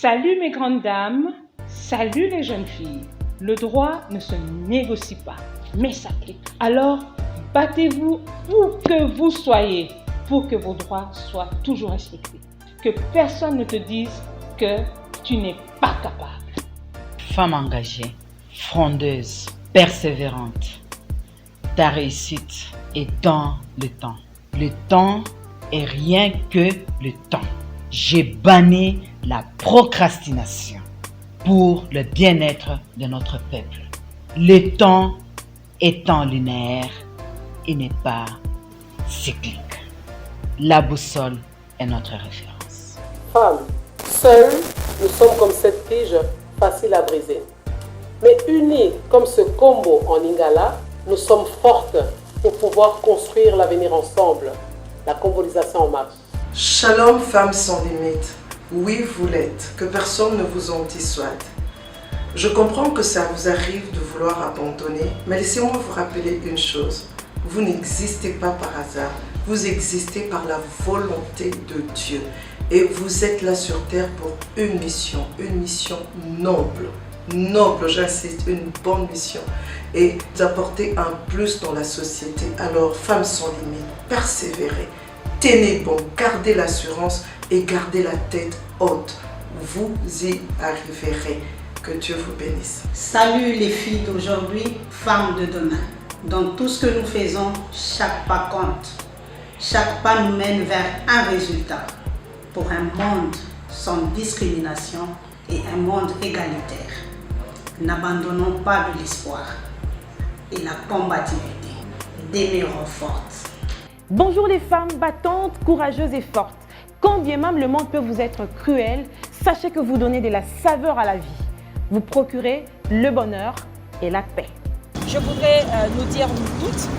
Salut mes grandes dames, salut les jeunes filles. Le droit ne se négocie pas, mais s'applique. Alors, battez-vous où que vous soyez pour que vos droits soient toujours respectés. Que personne ne te dise que tu n'es pas capable. Femme engagée, frondeuse, persévérante. Ta réussite est dans le temps. Le temps est rien que le temps. J'ai banni la procrastination pour le bien-être de notre peuple. Le temps étant linéaire, il n'est pas cyclique. La boussole est notre référence. Femmes, seules, nous sommes comme cette tige facile à briser. Mais unies comme ce combo en Lingala, nous sommes fortes pour pouvoir construire l'avenir ensemble. La congolaisation en marche. Shalom, femmes sans limite. Oui, vous l'êtes, que personne ne vous en dissuade. Je comprends que ça vous arrive de vouloir abandonner, mais laissez-moi vous rappeler une chose. Vous n'existez pas par hasard, vous existez par la volonté de Dieu. Et vous êtes là sur terre pour une mission noble. Noble, j'insiste, une bonne mission. Et vous apportez un plus dans la société. Alors, femmes sans limite, persévérez. Tenez bon, gardez l'assurance et gardez la tête haute. Vous y arriverez. Que Dieu vous bénisse. Salut les filles d'aujourd'hui, femmes de demain. Dans tout ce que nous faisons, chaque pas compte. Chaque pas nous mène vers un résultat. Pour un monde sans discrimination et un monde égalitaire. N'abandonnons pas de l'espoir et la combativité. Demeurons fortes. Bonjour les femmes battantes, courageuses et fortes. Quand bien même le monde peut vous être cruel, sachez que vous donnez de la saveur à la vie. Vous procurez le bonheur et la paix. Je voudrais nous dire, nous toutes,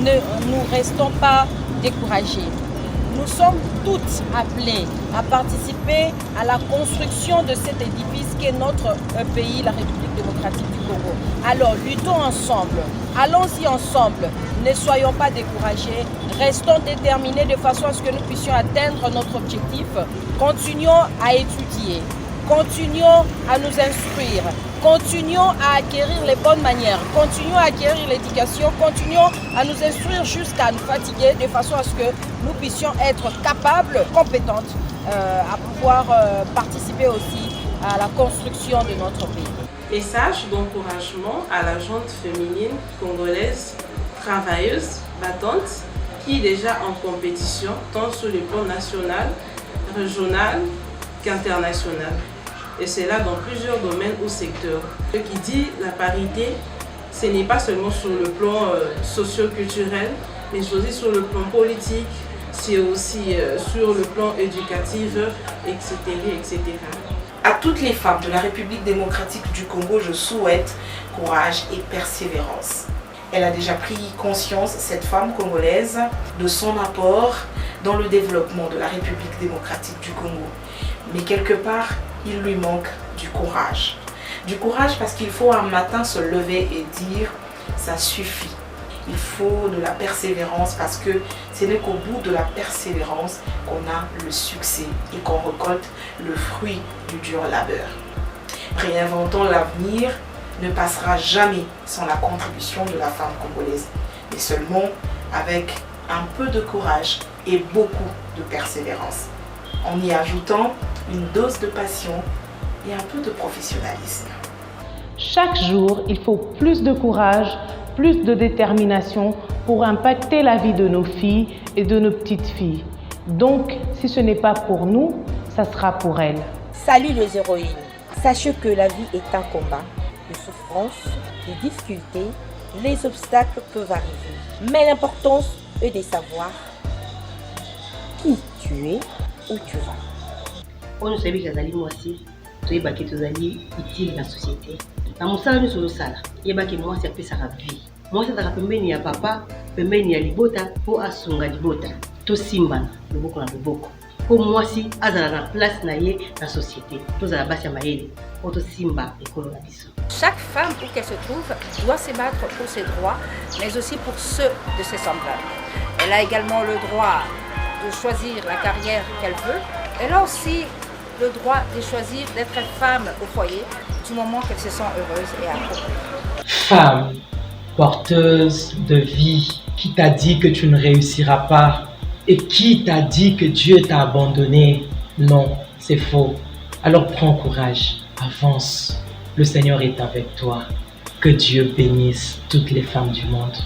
ne nous restons pas découragés. Nous sommes toutes appelées à participer à la construction de cet édifice qui est notre pays, la République démocratique du Congo. Alors, luttons ensemble, allons-y ensemble, ne soyons pas découragés, restons déterminés de façon à ce que nous puissions atteindre notre objectif. Continuons à étudier, continuons à nous instruire, continuons à acquérir les bonnes manières, continuons à acquérir l'éducation, continuons à nous instruire jusqu'à nous fatiguer de façon à ce que nous puissions être capables, compétentes à pouvoir participer aussi à la construction de notre pays. Message d'encouragement à la gente féminine congolaise, travailleuse, battante, qui est déjà en compétition tant sur le plan national, régional qu'international. Et c'est là dans plusieurs domaines ou secteurs. Ce qui dit la parité, ce n'est pas seulement sur le plan socio-culturel, mais aussi sur le plan politique, c'est aussi sur le plan éducatif, etc., etc. À toutes les femmes de la République démocratique du Congo, je souhaite courage et persévérance. Elle a déjà pris conscience, cette femme congolaise, de son apport dans le développement de la République démocratique du Congo. Mais quelque part, il lui manque du courage. Du courage parce qu'il faut un matin se lever et dire « ça suffit ». Il faut de la persévérance parce que ce n'est qu'au bout de la persévérance qu'on a le succès et qu'on récolte le fruit du dur labeur. Réinventons l'avenir ne passera jamais sans la contribution de la femme congolaise, mais seulement avec un peu de courage et beaucoup de persévérance, en y ajoutant une dose de passion et un peu de professionnalisme. Chaque jour, il faut plus de courage, plus de détermination pour impacter la vie de nos filles et de nos petites filles. Donc, si ce n'est pas pour nous, ça sera pour elles. Salut les héroïnes. Sachez que la vie est un combat. De souffrances, de difficultés, les obstacles peuvent arriver. Mais l'importance est de savoir qui tu es, où tu vas. Nous savons que moi aussi, tu es utile dans la société. Na musala ni sala yebaki mwasi apesa ka vie mwasi ataka pembeni ya papa pembeni ya libota po asunga libota to simbana loboko na loboko po mwasi azala na place na ye na société tozala basi ya mayele po to simba ekolo na biso. Chaque femme où qu'elle se trouve doit se battre pour ses droits mais aussi pour ceux de ses semblables. Elle a également le droit de choisir la carrière qu'elle veut. Elle a aussi le droit de choisir d'être femme au foyer du moment qu'elles se sentent heureuses et accomplies. Femme, porteuse de vie, qui t'a dit que tu ne réussiras pas? Et qui t'a dit que Dieu t'a abandonné? Non, c'est faux. Alors prends courage, avance. Le Seigneur est avec toi. Que Dieu bénisse toutes les femmes du monde.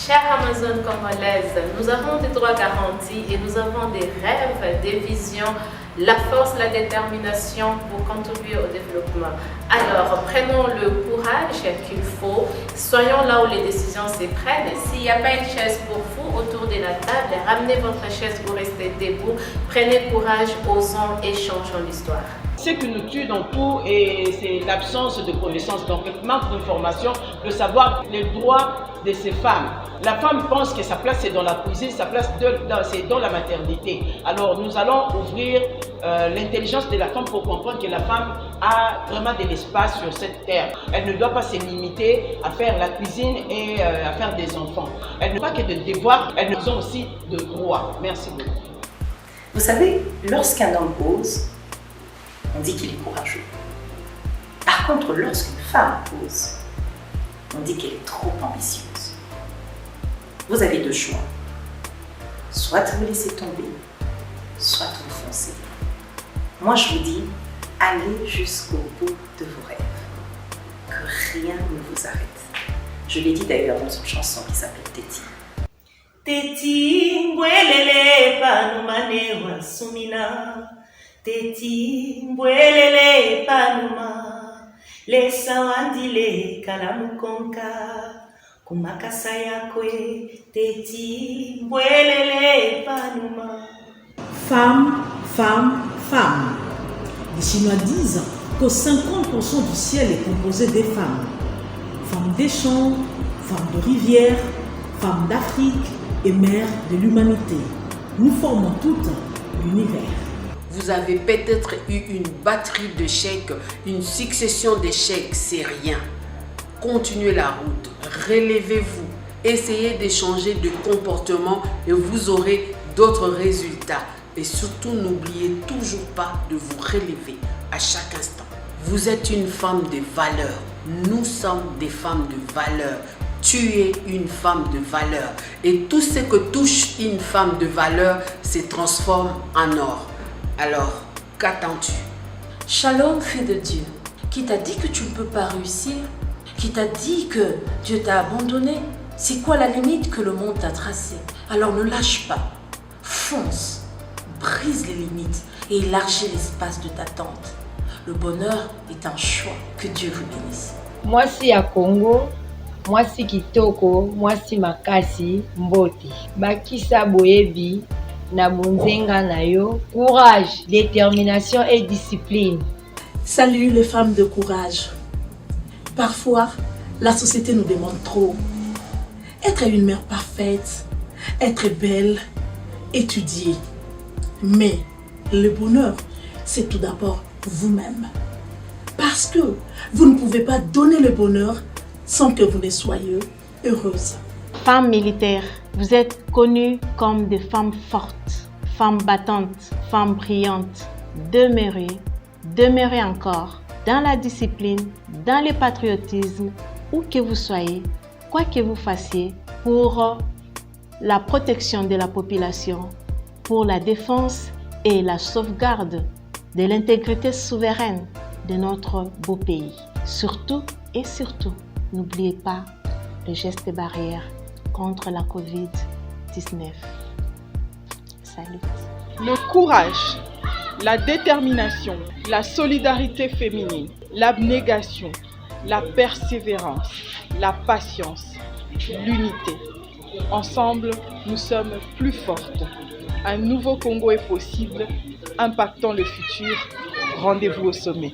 Chère Amazone congolaise, nous avons des droits garantis et nous avons des rêves, des visions, la force, la détermination pour contribuer au développement. Alors, prenons le courage qu'il faut, soyons là où les décisions se prennent. S'il n'y a pas une chaise pour vous autour de la table, ramenez votre chaise pour rester debout. Prenez courage, osons et changeons l'histoire. Ce qui nous tue dans tout, c'est l'absence de connaissances, donc le manque d'information, de savoir les droits de ces femmes. La femme pense que sa place c'est dans la cuisine, sa place c'est dans la maternité. Alors nous allons ouvrir l'intelligence de la femme pour comprendre que la femme a vraiment de l'espace sur cette terre. Elle ne doit pas se limiter à faire la cuisine et à faire des enfants. Elle n'a pas que de devoirs, elle a aussi de droits. Merci beaucoup. Vous savez, lorsqu'un homme ose, on dit qu'il est courageux. Par contre, lorsqu'une femme ose, on dit qu'elle est trop ambitieuse. Vous avez deux choix. Soit vous laissez tomber, soit vous foncez. Moi, je vous dis, allez jusqu'au bout de vos rêves. Que rien ne vous arrête. Je l'ai dit d'ailleurs dans une chanson qui s'appelle Téti. Téti, mbwelele panumane wa sumina. Téti, mbwelele panuma. Lesa wandile kalamukonka. Kumakasa yakwe, Téti, mbwelele panuma. Femme, femme, femme. Les Chinois disent que 50% du ciel est composé des femmes. Femmes des champs, femmes de rivières, femmes d'Afrique et mères de l'humanité. Nous formons toutes l'univers. Vous avez peut-être eu une batterie d'échecs, une succession d'échecs, c'est rien. Continuez la route, relevez-vous, essayez de changer de comportement et vous aurez d'autres résultats. Et surtout, n'oubliez toujours pas de vous relever à chaque instant. Vous êtes une femme de valeur. Nous sommes des femmes de valeur. Tu es une femme de valeur. Et tout ce que touche une femme de valeur se transforme en or. Alors, qu'attends-tu? Shalom, fille de Dieu, qui t'a dit que tu ne peux pas réussir? Qui t'a dit que Dieu t'a abandonné? C'est quoi la limite que le monde t'a tracée? Alors ne lâche pas, fonce, brise les limites et élargis l'espace de t'attente. Le bonheur est un choix. Que Dieu vous bénisse. Moi si à Congo, moi si kitoko, moi si makasi mbote. Bakisa boyebi na bunzenga na yo, courage, détermination et discipline. Salut les femmes de courage. Parfois, la société nous demande trop. Être une mère parfaite, être belle, étudier. Mais le bonheur, c'est tout d'abord vous-même. Parce que vous ne pouvez pas donner le bonheur sans que vous ne soyez heureuse. Femmes militaires, vous êtes connues comme des femmes fortes, femmes battantes, femmes brillantes. Demeurez encore dans la discipline, dans le patriotisme, où que vous soyez, quoi que vous fassiez, pour la protection de la population, pour la défense et la sauvegarde de l'intégrité souveraine de notre beau pays. Surtout et surtout, n'oubliez pas le geste barrière contre la COVID-19. Salut. Le courage, la détermination, la solidarité féminine, l'abnégation, la persévérance, la patience, l'unité. Ensemble, nous sommes plus fortes. Un nouveau Congo est possible, impactant le futur. Rendez-vous au sommet.